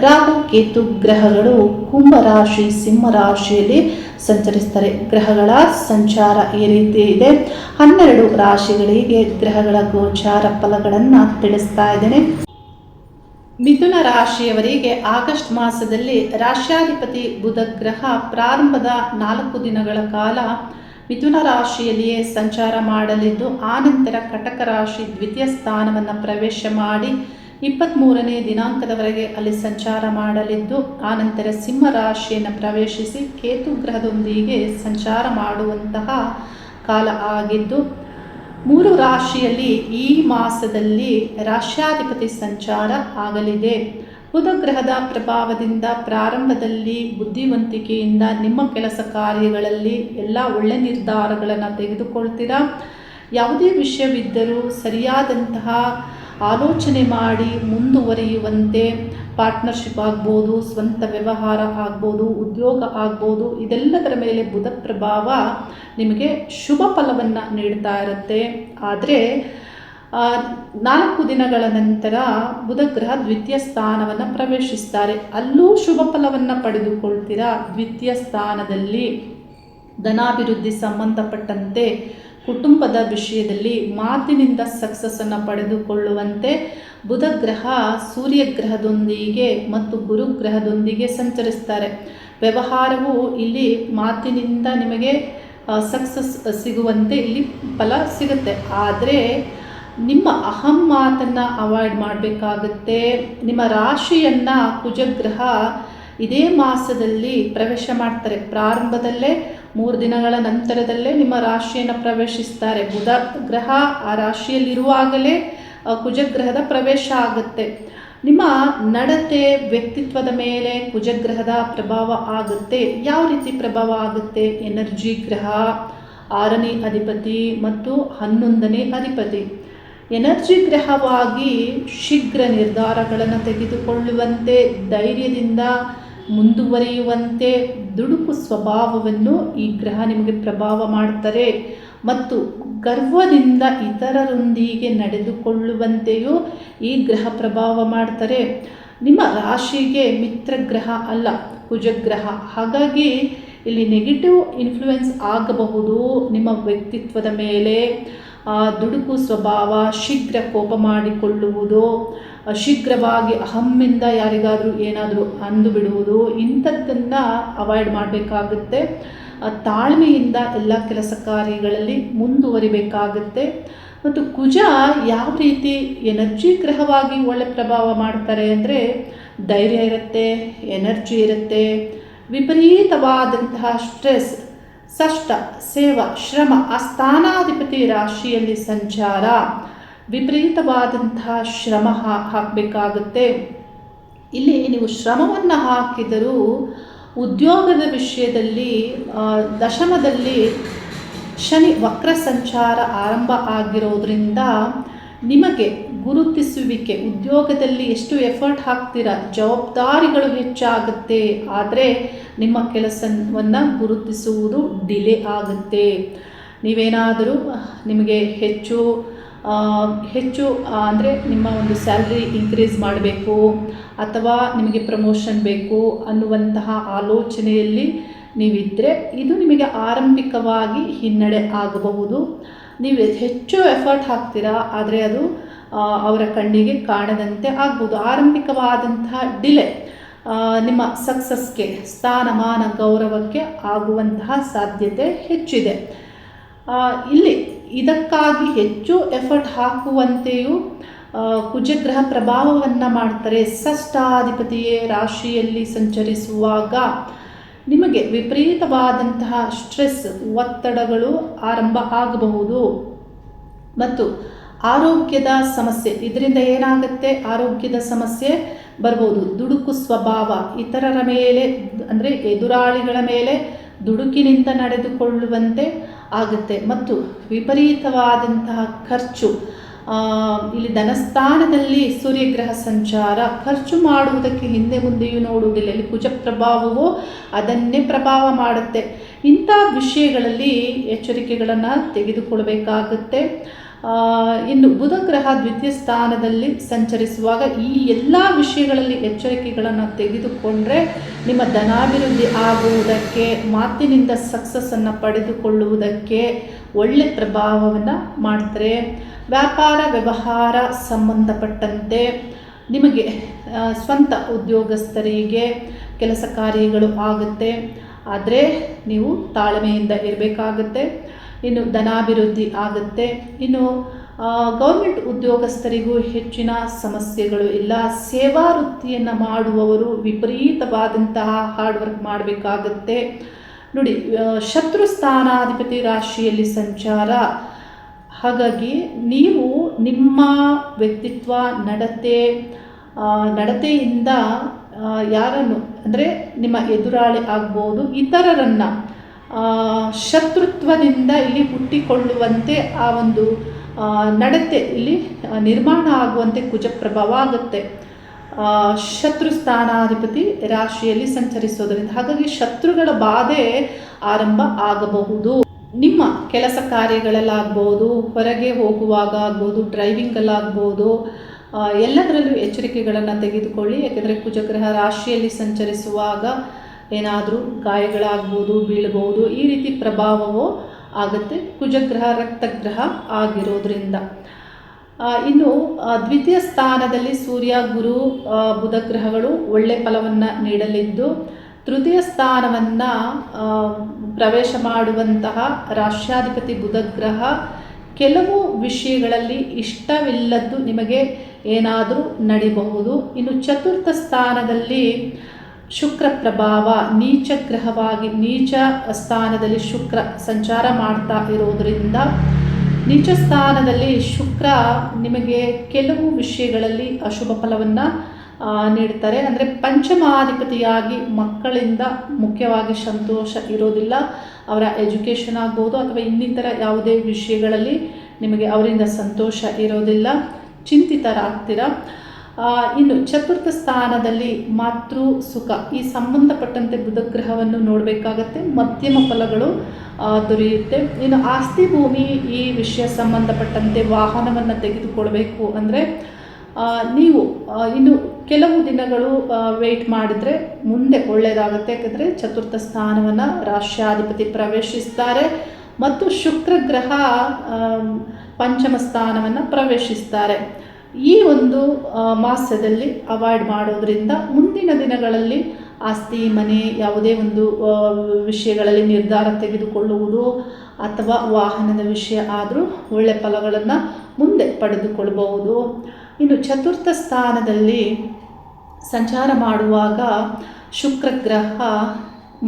ರಾಹು ಕೇತು ಗ್ರಹಗಳು ಕುಂಭ ರಾಶಿ ಸಿಂಹ ರಾಶಿಯಲ್ಲಿ ಸಂಚರಿಸ್ತಾರೆ. ಗ್ರಹಗಳ ಸಂಚಾರ ಈ ರೀತಿ ಇದೆ. 12 ರಾಶಿಗಳಿಗೆ ಗ್ರಹಗಳ ಗೋಚಾರ ಫಲಗಳನ್ನು ತಿಳಿಸ್ತಾ ಇದ್ದೇನೆ. ಮಿಥುನ ರಾಶಿಯವರಿಗೆ ಆಗಸ್ಟ್ ಮಾಸದಲ್ಲಿ ರಾಶ್ಯಾಧಿಪತಿ ಬುಧ ಗ್ರಹ ಪ್ರಾರಂಭದ 4 ದಿನಗಳ ಕಾಲ ಮಿಥುನ ರಾಶಿಯಲ್ಲಿಯೇ ಸಂಚಾರ ಮಾಡಲಿದ್ದು, ಆನಂತರ ಕಟಕ ರಾಶಿ ದ್ವಿತೀಯ ಸ್ಥಾನವನ್ನು ಪ್ರವೇಶ ಮಾಡಿ 23ನೇ ದಿನಾಂಕದವರೆಗೆ ಅಲ್ಲಿ ಸಂಚಾರ ಮಾಡಲಿದ್ದು, ಆನಂತರ ಸಿಂಹ ರಾಶಿಯನ್ನು ಪ್ರವೇಶಿಸಿ ಕೇತು ಗ್ರಹದೊಂದಿಗೆ ಸಂಚಾರ ಮಾಡುವಂತಹ ಕಾಲ ಆಗಿದ್ದು, 3 ರಾಶಿಯಲ್ಲಿ ಈ ಮಾಸದಲ್ಲಿ ರಾಶ್ಯಾಧಿಪತಿ ಸಂಚಾರ ಆಗಲಿದೆ. ಬುಧ ಗ್ರಹದ ಪ್ರಭಾವದಿಂದ ಪ್ರಾರಂಭದಲ್ಲಿ ಬುದ್ಧಿವಂತಿಕೆಯಿಂದ ನಿಮ್ಮ ಕೆಲಸ ಕಾರ್ಯಗಳಲ್ಲಿ ಎಲ್ಲ ಒಳ್ಳೆ ನಿರ್ಧಾರಗಳನ್ನು ತೆಗೆದುಕೊಳ್ತೀರಾ. ಯಾವುದೇ ವಿಷಯವಿದ್ದರೂ ಸರಿಯಾದಂತಹ ಆಲೋಚನೆ ಮಾಡಿ ಮುಂದುವರಿಯುವಂತೆ, ಪಾರ್ಟ್ನರ್ಶಿಪ್ ಆಗ್ಬೋದು, ಸ್ವಂತ ವ್ಯವಹಾರ ಆಗ್ಬೋದು, ಉದ್ಯೋಗ ಆಗ್ಬೋದು, ಇದೆಲ್ಲದರ ಮೇಲೆ ಬುಧ ಪ್ರಭಾವ ನಿಮಗೆ ಶುಭ ಫಲವನ್ನು ನೀಡ್ತಾ ಇರುತ್ತೆ. ಆದರೆ 4 ದಿನಗಳ ನಂತರ ಬುಧ ಗ್ರಹ ದ್ವಿತೀಯ ಸ್ಥಾನವನ್ನು ಪ್ರವೇಶಿಸ್ತಾರೆ. ಅಲ್ಲೂ ಶುಭ ಫಲವನ್ನು ಪಡೆದುಕೊಳ್ತೀರಾ. ದ್ವಿತೀಯ ಸ್ಥಾನದಲ್ಲಿ ಧನಾಭಿವೃದ್ಧಿ ಸಂಬಂಧಪಟ್ಟಂತೆ ಕುಟುಂಬದ ವಿಷಯದಲ್ಲಿ ಮಾತಿನಿಂದ ಸಕ್ಸಸ್ಸನ್ನು ಪಡೆದುಕೊಳ್ಳುವಂತೆ ಬುಧ ಗ್ರಹ ಸೂರ್ಯ ಗ್ರಹದೊಂದಿಗೆ ಮತ್ತು ಗುರು ಗ್ರಹದೊಂದಿಗೆ ಸಂಚರಿಸ್ತಾರೆ. ವ್ಯವಹಾರವು ಇಲ್ಲಿ ಮಾತಿನಿಂದ ನಿಮಗೆ ಸಕ್ಸಸ್ ಸಿಗುವಂತೆ ಇಲ್ಲಿ ಫಲ ಸಿಗುತ್ತೆ. ಆದರೆ ನಿಮ್ಮ ಅಹಂ ಮಾತನ್ನು ಅವಾಯ್ಡ್ ಮಾಡಬೇಕಾಗುತ್ತೆ. ನಿಮ್ಮ ರಾಶಿಯನ್ನು ಕುಜಗ್ರಹ ಇದೇ ಮಾಸದಲ್ಲಿ ಪ್ರವೇಶ ಮಾಡ್ತಾರೆ. ಪ್ರಾರಂಭದಲ್ಲೇ 3 ದಿನಗಳ ನಂತರದಲ್ಲೇ ನಿಮ್ಮ ರಾಶಿಯನ್ನು ಪ್ರವೇಶಿಸ್ತಾರೆ. ಬುಧ ಗ್ರಹ ಆ ರಾಶಿಯಲ್ಲಿರುವಾಗಲೇ ಕುಜಗ್ರಹದ ಪ್ರವೇಶ ಆಗುತ್ತೆ. ನಿಮ್ಮ ನಡತೆ, ವ್ಯಕ್ತಿತ್ವದ ಮೇಲೆ ಕುಜಗ್ರಹದ ಪ್ರಭಾವ ಆಗುತ್ತೆ. ಯಾವ ರೀತಿ ಪ್ರಭಾವ ಆಗುತ್ತೆ? ಎನರ್ಜಿ ಗ್ರಹ 6ನೇ ಅಧಿಪತಿ ಮತ್ತು 11ನೇ ಅಧಿಪತಿ. ಎನರ್ಜಿ ಗ್ರಹವಾಗಿ ಶೀಘ್ರ ನಿರ್ಧಾರಗಳನ್ನು ತೆಗೆದುಕೊಳ್ಳುವಂತೆ, ಧೈರ್ಯದಿಂದ ಮುಂದುವರಿಯುವಂತೆ, ದುಡುಕು ಸ್ವಭಾವವನ್ನು ಈ ಗ್ರಹ ನಿಮಗೆ ಪ್ರಭಾವ ಮಾಡ್ತಾರೆ. ಮತ್ತು ಗರ್ವದಿಂದ ಇತರರೊಂದಿಗೆ ನಡೆದುಕೊಳ್ಳುವಂತೆಯೂ ಈ ಗ್ರಹ ಪ್ರಭಾವ ಮಾಡ್ತಾರೆ. ನಿಮ್ಮ ರಾಶಿಗೆ ಮಿತ್ರ ಗ್ರಹ ಅಲ್ಲ, ಕುಜಗ್ರಹ. ಹಾಗಾಗಿ ಇಲ್ಲಿ ನೆಗೆಟಿವ್ ಇನ್ಫ್ಲೂಯೆನ್ಸ್ ಆಗಬಹುದು ನಿಮ್ಮ ವ್ಯಕ್ತಿತ್ವದ ಮೇಲೆ. ದುಡುಕು ಸ್ವಭಾವ, ಶೀಘ್ರ ಕೋಪ ಮಾಡಿಕೊಳ್ಳುವುದು, ಶೀಘ್ರವಾಗಿ ಅಹಮ್ಮಿಂದ ಯಾರಿಗಾದರೂ ಏನಾದರೂ ಅಂದು ಬಿಡುವುದು, ಇಂಥದ್ದನ್ನು ಅವಾಯ್ಡ್ ಮಾಡಬೇಕಾಗುತ್ತೆ. ತಾಳ್ಮೆಯಿಂದ ಎಲ್ಲ ಕೆಲಸ ಕಾರ್ಯಗಳಲ್ಲಿ ಮುಂದುವರಿಬೇಕಾಗುತ್ತೆ. ಮತ್ತು ಕುಜ ಯಾವ ರೀತಿ ಎನರ್ಜಿ ಗ್ರಹವಾಗಿ ಒಳ್ಳೆ ಪ್ರಭಾವ ಮಾಡ್ತಾರೆ ಅಂದರೆ, ಧೈರ್ಯ ಇರುತ್ತೆ, ಎನರ್ಜಿ ಇರುತ್ತೆ, ವಿಪರೀತವಾದಂತಹ ಸ್ಟ್ರೆಸ್, ಕಷ್ಟ, ಸೇವಾ, ಶ್ರಮ, ಆ ಸ್ಥಾನಾಧಿಪತಿ ರಾಶಿಯಲ್ಲಿ ಸಂಚಾರ, ವಿಪರೀತವಾದಂತಹ ಶ್ರಮ ಹಾಕಬೇಕಾಗುತ್ತೆ. ಇಲ್ಲಿ ನೀವು ಶ್ರಮವನ್ನು ಹಾಕಿದರೂ ಉದ್ಯೋಗದ ವಿಷಯದಲ್ಲಿ ದಶಮದಲ್ಲಿ ಶನಿ ವಕ್ರ ಸಂಚಾರ ಆರಂಭ ಆಗಿರೋದ್ರಿಂದ ನಿಮಗೆ ಗುರುತಿಸುವಿಕೆ, ಉದ್ಯೋಗದಲ್ಲಿ ಎಷ್ಟು ಎಫರ್ಟ್ ಹಾಕ್ತೀರಾ, ಜವಾಬ್ದಾರಿಗಳು ಹೆಚ್ಚಾಗುತ್ತೆ. ಆದರೆ ನಿಮ್ಮ ಕೆಲಸವನ್ನು ಗುರುತಿಸುವುದು ಡಿಲೇ ಆಗುತ್ತೆ. ನೀವೇನಾದರೂ ನಿಮಗೆ ಹೆಚ್ಚು ಅಂದರೆ ನಿಮ್ಮ ಒಂದು ಸ್ಯಾಲ್ರಿ ಇನ್ಕ್ರೀಸ್ ಮಾಡಬೇಕು ಅಥವಾ ನಿಮಗೆ ಪ್ರಮೋಷನ್ ಬೇಕು ಅನ್ನುವಂತಹ ಆಲೋಚನೆಯಲ್ಲಿ ನೀವಿದ್ದರೆ ಇದು ನಿಮಗೆ ಆರಂಭಿಕವಾಗಿ ಹಿನ್ನಡೆ ಆಗಬಹುದು. ನೀವು ಹೆಚ್ಚು ಎಫರ್ಟ್ ಹಾಕ್ತೀರಾ, ಆದರೆ ಅದು ಅವರ ಕಣ್ಣಿಗೆ ಕಾಣದಂತೆ ಆಗ್ಬೋದು. ಆರಂಭಿಕವಾದಂತಹ ಡಿಲೇ ನಿಮ್ಮ ಸಕ್ಸಸ್ಗೆ, ಸ್ಥಾನಮಾನ ಗೌರವಕ್ಕೆ ಆಗುವಂತಹ ಸಾಧ್ಯತೆ ಹೆಚ್ಚಿದೆ. ಇಲ್ಲಿ ಇದಕ್ಕಾಗಿ ಹೆಚ್ಚು ಎಫರ್ಟ್ ಹಾಕುವಂತೆಯೂ ಕುಜಗ್ರಹ ಪ್ರಭಾವವನ್ನು ಮಾಡ್ತಾರೆ. ಷಷ್ಠಾಧಿಪತಿಯೇ ರಾಶಿಯಲ್ಲಿ ಸಂಚರಿಸುವಾಗ ನಿಮಗೆ ವಿಪರೀತವಾದಂತಹ ಸ್ಟ್ರೆಸ್, ಒತ್ತಡಗಳು ಆರಂಭ ಆಗಬಹುದು. ಮತ್ತು ಆರೋಗ್ಯದ ಸಮಸ್ಯೆ, ಇದರಿಂದ ಏನಾಗುತ್ತೆ, ಆರೋಗ್ಯದ ಸಮಸ್ಯೆ ಬರ್ಬೋದು. ದುಡುಕು ಸ್ವಭಾವ, ಇತರರ ಮೇಲೆ ಅಂದರೆ ಎದುರಾಳಿಗಳ ಮೇಲೆ ದುಡುಕಿನಿಂದ ನಡೆದುಕೊಳ್ಳುವಂತೆ ಆಗುತ್ತೆ. ಮತ್ತು ವಿಪರೀತವಾದಂತಹ ಖರ್ಚು, ಇಲ್ಲಿ ಧನಸ್ಥಾನದಲ್ಲಿ ಸೂರ್ಯಗ್ರಹ ಸಂಚಾರ, ಖರ್ಚು ಮಾಡುವುದಕ್ಕೆ ಹಿಂದೆ ಮುಂದೆಯೂ ನೋಡುವುದಿಲ್ಲ. ಇಲ್ಲಿ ಕುಜ ಪ್ರಭಾವವು ಅದನ್ನೇ ಪ್ರಭಾವ ಮಾಡುತ್ತೆ. ಇಂಥ ವಿಷಯಗಳಲ್ಲಿ ಎಚ್ಚರಿಕೆಗಳನ್ನು ತೆಗೆದುಕೊಳ್ಬೇಕಾಗುತ್ತೆ. ಇನ್ನು ಬುಧ ಗ್ರಹ ದ್ವಿತೀಯ ಸ್ಥಾನದಲ್ಲಿ ಸಂಚರಿಸುವಾಗ ಈ ಎಲ್ಲ ವಿಷಯಗಳಲ್ಲಿ ಎಚ್ಚರಿಕೆಗಳನ್ನು ತೆಗೆದುಕೊಂಡ್ರೆ ನಿಮ್ಮ ಧನಾಭಿವೃದ್ಧಿ ಆಗುವುದಕ್ಕೆ, ಮಾತಿನಿಂದ ಸಕ್ಸಸ್ಸನ್ನು ಪಡೆದುಕೊಳ್ಳುವುದಕ್ಕೆ ಒಳ್ಳೆ ಪ್ರಭಾವವನ್ನು ಮಾಡ್ತಾರೆ. ವ್ಯಾಪಾರ ವ್ಯವಹಾರ ಸಂಬಂಧಪಟ್ಟಂತೆ ನಿಮಗೆ ಸ್ವಂತ ಉದ್ಯೋಗಸ್ಥರಿಗೆ ಕೆಲಸ ಕಾರ್ಯಗಳು ಆಗುತ್ತೆ. ಆದರೆ ನೀವು ತಾಳ್ಮೆಯಿಂದ ಇರಬೇಕಾಗುತ್ತೆ. ಇನ್ನು ಧನಾಭಿವೃದ್ಧಿ ಆಗುತ್ತೆ. ಇನ್ನು ಗೌರ್ಮೆಂಟ್ ಉದ್ಯೋಗಸ್ಥರಿಗೂ ಹೆಚ್ಚಿನ ಸಮಸ್ಯೆಗಳು ಇಲ್ಲ. ಸೇವಾ ವೃತ್ತಿಯನ್ನು ಮಾಡುವವರು ವಿಪರೀತವಾದಂತಹ ಹಾರ್ಡ್ ವರ್ಕ್ ಮಾಡಬೇಕಾಗತ್ತೆ. ನೋಡಿ, ಶತ್ರು ಸ್ಥಾನಾಧಿಪತಿ ರಾಶಿಯಲ್ಲಿ ಸಂಚಾರ ಹಾಗಾಗಿ ನೀವು ನಿಮ್ಮ ವ್ಯಕ್ತಿತ್ವ ನಡತೆಯಿಂದ ಯಾರನ್ನು ಅಂದರೆ ನಿಮ್ಮ ಎದುರಾಳಿ ಆಗ್ಬೋದು, ಇತರರನ್ನು ಶತ್ರುತ್ವದಿಂದ ಇಲ್ಲಿ ಹುಟ್ಟಿಕೊಳ್ಳುವಂತೆ ಆ ಒಂದು ನಡತೆ ಇಲ್ಲಿ ನಿರ್ಮಾಣ ಆಗುವಂತೆ ಕುಜ ಪ್ರಭಾವ ಆಗುತ್ತೆ. ಶತ್ರು ಸ್ಥಾನಾಧಿಪತಿ ರಾಶಿಯಲ್ಲಿ ಸಂಚರಿಸೋದರಿಂದ ಹಾಗಾಗಿ ಶತ್ರುಗಳ ಬಾಧೆ ಆರಂಭ ಆಗಬಹುದು. ನಿಮ್ಮ ಕೆಲಸ ಕಾರ್ಯಗಳಲ್ಲಾಗ್ಬೋದು, ಹೊರಗೆ ಹೋಗುವಾಗ ಆಗ್ಬೋದು, ಡ್ರೈವಿಂಗಲ್ಲಾಗ್ಬೋದು, ಎಲ್ಲದರಲ್ಲೂ ಎಚ್ಚರಿಕೆಗಳನ್ನು ತೆಗೆದುಕೊಳ್ಳಿ. ಯಾಕೆಂದರೆ ಕುಜಗ್ರಹ ರಾಶಿಯಲ್ಲಿ ಸಂಚರಿಸುವಾಗ ಏನಾದರೂ ಗಾಯಗಳಾಗ್ಬೋದು, ಬೀಳ್ಬೋದು, ಈ ರೀತಿ ಪ್ರಭಾವವೂ ಆಗುತ್ತೆ ಕುಜಗ್ರಹ ರಕ್ತಗ್ರಹ ಆಗಿರೋದ್ರಿಂದ. ಇನ್ನು ದ್ವಿತೀಯ ಸ್ಥಾನದಲ್ಲಿ ಸೂರ್ಯ, ಗುರು, ಬುಧ ಗ್ರಹಗಳು ಒಳ್ಳೆ ಫಲವನ್ನು ನೀಡಲಿದ್ದು, ತೃತೀಯ ಸ್ಥಾನವನ್ನು ಪ್ರವೇಶ ಮಾಡುವಂತಹ ರಾಷ್ಟ್ರಾಧಿಪತಿ ಬುಧ ಗ್ರಹ ಕೆಲವು ವಿಷಯಗಳಲ್ಲಿ ಇಷ್ಟವಿಲ್ಲದ್ದು ನಿಮಗೆ ಏನಾದರೂ ನಡಿಬಹುದು. ಇನ್ನು ಚತುರ್ಥ ಸ್ಥಾನದಲ್ಲಿ ಶುಕ್ರ ಪ್ರಭಾವ, ನೀಚ ಗ್ರಹವಾಗಿ ನೀಚ ಸ್ಥಾನದಲ್ಲಿ ಶುಕ್ರ ಸಂಚಾರ ಮಾಡ್ತಾ ಇರೋದರಿಂದ ನೀಚ ಸ್ಥಾನದಲ್ಲಿ ಶುಕ್ರ ನಿಮಗೆ ಕೆಲವು ವಿಷಯಗಳಲ್ಲಿ ಅಶುಭ ಫಲವನ್ನು ನೀಡ್ತಾರೆ. ಅಂದರೆ ಪಂಚಮಾಧಿಪತಿಯಾಗಿ ಮಕ್ಕಳಿಂದ ಮುಖ್ಯವಾಗಿ ಸಂತೋಷ ಇರೋದಿಲ್ಲ. ಅವರ ಎಜುಕೇಷನ್ ಆಗ್ಬೋದು ಅಥವಾ ಇನ್ನಿತರ ಯಾವುದೇ ವಿಷಯಗಳಲ್ಲಿ ನಿಮಗೆ ಅವರಿಂದ ಸಂತೋಷ ಇರೋದಿಲ್ಲ, ಚಿಂತಿತರಾಗ್ತೀರ. ಇನ್ನು ಚತುರ್ಥ ಸ್ಥಾನದಲ್ಲಿ ಮಾತೃ ಸುಖ ಈ ಸಂಬಂಧಪಟ್ಟಂತೆ ಬುಧಗ್ರಹವನ್ನು ನೋಡಬೇಕಾಗತ್ತೆ. ಮಧ್ಯಮ ಫಲಗಳು ದೊರೆಯುತ್ತೆ. ಇನ್ನು ಆಸ್ತಿ ಭೂಮಿ ಈ ವಿಷಯ ಸಂಬಂಧಪಟ್ಟಂತೆ ವಾಹನವನ್ನು ತೆಗೆದುಕೊಳ್ಬೇಕು ಅಂದರೆ ನೀವು ಇನ್ನು ಕೆಲವು ದಿನಗಳು ವೆಯ್ಟ್ ಮಾಡಿದರೆ ಮುಂದೆ ಒಳ್ಳೆಯದಾಗುತ್ತೆ. ಯಾಕಂದರೆ ಚತುರ್ಥ ಸ್ಥಾನವನ್ನು ರಾಷ್ಟ್ರಾಧಿಪತಿ ಪ್ರವೇಶಿಸ್ತಾರೆ ಮತ್ತು ಶುಕ್ರ ಗ್ರಹ ಪಂಚಮ ಸ್ಥಾನವನ್ನು ಪ್ರವೇಶಿಸ್ತಾರೆ. ಈ ಒಂದು ಮಾಸದಲ್ಲಿ ಅವಾಯ್ಡ್ ಮಾಡೋದ್ರಿಂದ ಮುಂದಿನ ದಿನಗಳಲ್ಲಿ ಆಸ್ತಿ, ಮನೆ, ಯಾವುದೇ ಒಂದು ವಿಷಯಗಳಲ್ಲಿ ನಿರ್ಧಾರ ತೆಗೆದುಕೊಳ್ಳುವುದು ಅಥವಾ ವಾಹನದ ವಿಷಯ ಆದರೂ ಒಳ್ಳೆಯ ಫಲಗಳನ್ನು ಮುಂದೆ ಪಡೆದುಕೊಳ್ಳಬಹುದು. ಇನ್ನು ಚತುರ್ಥ ಸ್ಥಾನದಲ್ಲಿ ಸಂಚಾರ ಮಾಡುವಾಗ ಶುಕ್ರ ಗ್ರಹ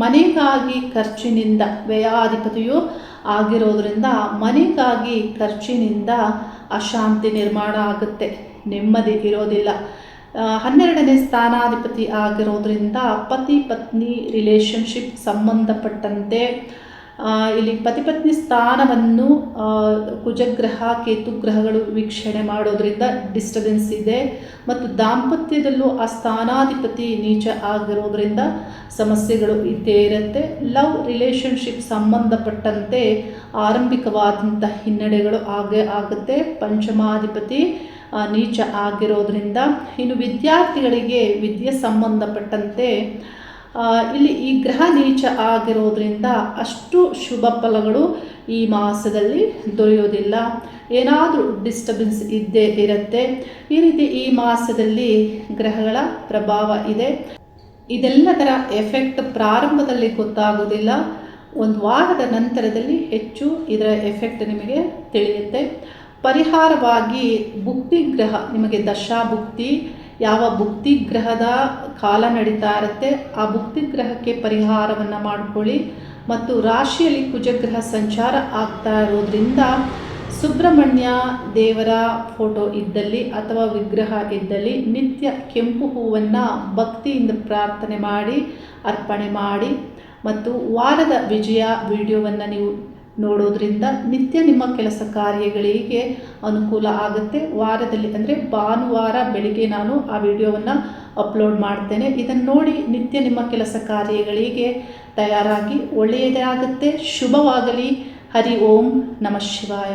ಮನೆಗಾಗಿ ಖರ್ಚಿನಿಂದ ವ್ಯಯಾಧಿಪತಿಯು ಆಗಿರೋದ್ರಿಂದ ಮನೆಗಾಗಿ ಖರ್ಚಿನಿಂದ ಅಶಾಂತಿ ನಿರ್ಮಾಣ ಆಗುತ್ತೆ, ನೆಮ್ಮದಿ ಇರೋದಿಲ್ಲ. 12ನೇ ಸ್ಥಾನಾಧಿಪತಿ ಆಗಿರೋದ್ರಿಂದ ಪತಿ ಪತ್ನಿ ರಿಲೇಷನ್ಶಿಪ್ ಸಂಬಂಧಪಟ್ಟಂತೆ ಇಲ್ಲಿ ಪತಿ ಪತ್ನಿ ಸ್ಥಾನವನ್ನು ಕುಜಗ್ರಹ ಕೇತುಗ್ರಹಗಳು ವೀಕ್ಷಣೆ ಮಾಡೋದ್ರಿಂದ ಡಿಸ್ಟರ್ಬೆನ್ಸ್ ಇದೆ. ಮತ್ತು ದಾಂಪತ್ಯದಲ್ಲೂ ಆ ಸ್ಥಾನಾಧಿಪತಿ ನೀಚ ಆಗಿರೋದ್ರಿಂದ ಸಮಸ್ಯೆಗಳು ಇದ್ದೇ ಇರುತ್ತೆ. ಲವ್ ರಿಲೇಷನ್ಶಿಪ್ ಸಂಬಂಧಪಟ್ಟಂತೆ ಆರಂಭಿಕವಾದಂಥ ಹಿನ್ನಡೆಗಳು ಆಗುತ್ತೆ ಪಂಚಮಾಧಿಪತಿ ನೀಚ ಆಗಿರೋದ್ರಿಂದ. ಇನ್ನು ವಿದ್ಯಾರ್ಥಿಗಳಿಗೆ ವಿದ್ಯೆ ಸಂಬಂಧಪಟ್ಟಂತೆ ಇಲ್ಲಿ ಈ ಗ್ರಹ ನೀಚ ಆಗಿರೋದ್ರಿಂದ ಅಷ್ಟು ಶುಭ ಫಲಗಳು ಈ ಮಾಸದಲ್ಲಿ ದೊರೆಯೋದಿಲ್ಲ, ಏನಾದರೂ ಡಿಸ್ಟರ್ಬೆನ್ಸ್ ಇದ್ದೇ ಇರುತ್ತೆ. ಈ ರೀತಿ ಈ ಮಾಸದಲ್ಲಿ ಗ್ರಹಗಳ ಪ್ರಭಾವ ಇದೆ. ಇದೆಲ್ಲದರ ಎಫೆಕ್ಟ್ ಪ್ರಾರಂಭದಲ್ಲಿ ಗೊತ್ತಾಗೋದಿಲ್ಲ, ಒಂದು ವಾರದ ನಂತರದಲ್ಲಿ ಹೆಚ್ಚು ಇದರ ಎಫೆಕ್ಟ್ ನಿಮಗೆ ತಿಳಿಯುತ್ತೆ. ಪರಿಹಾರವಾಗಿ ಭುಕ್ತಿಗ್ರಹ ನಿಮಗೆ ದಶಾಭುಕ್ತಿ ಯಾವ ಭುಕ್ತಿಗ್ರಹದ ಕಾಲ ನಡೀತಾ ಇರುತ್ತೆ ಆ ಭುಕ್ತಿಗ್ರಹಕ್ಕೆ ಪರಿಹಾರವನ್ನು ಮಾಡಿಕೊಳ್ಳಿ. ಮತ್ತು ರಾಶಿಯಲ್ಲಿ ಕುಜಗ್ರಹ ಸಂಚಾರ ಆಗ್ತಾ ಇರೋದ್ರಿಂದ ಸುಬ್ರಹ್ಮಣ್ಯ ದೇವರ ಫೋಟೋ ಇದ್ದಲ್ಲಿ ಅಥವಾ ವಿಗ್ರಹ ಇದ್ದಲ್ಲಿ ನಿತ್ಯ ಕೆಂಪು ಹೂವನ್ನು ಭಕ್ತಿಯಿಂದ ಪ್ರಾರ್ಥನೆ ಮಾಡಿ ಅರ್ಪಣೆ ಮಾಡಿ. ಮತ್ತು ವಾರದ ವಿಜಯ ವಿಡಿಯೋವನ್ನು ನೀವು ನೋಡೋದ್ರಿಂದ ನಿತ್ಯ ನಿಮ್ಮ ಕೆಲಸ ಕಾರ್ಯಗಳಿಗೆ ಅನುಕೂಲ ಆಗುತ್ತೆ. ವಾರದಲ್ಲಿ ಅಂದರೆ ಭಾನುವಾರ ಬೆಳಿಗ್ಗೆ ನಾನು ಆ ವಿಡಿಯೋವನ್ನು ಅಪ್ಲೋಡ್ ಮಾಡ್ತೇನೆ. ಇದನ್ನು ನೋಡಿ ನಿತ್ಯ ನಿಮ್ಮ ಕೆಲಸ ಕಾರ್ಯಗಳಿಗೆ ತಯಾರಾಗಿ ಒಳ್ಳೆಯದೇ ಆಗುತ್ತೆ. ಶುಭವಾಗಲಿ. ಹರಿ ಓಂ ನಮಃ ಶಿವಾಯ.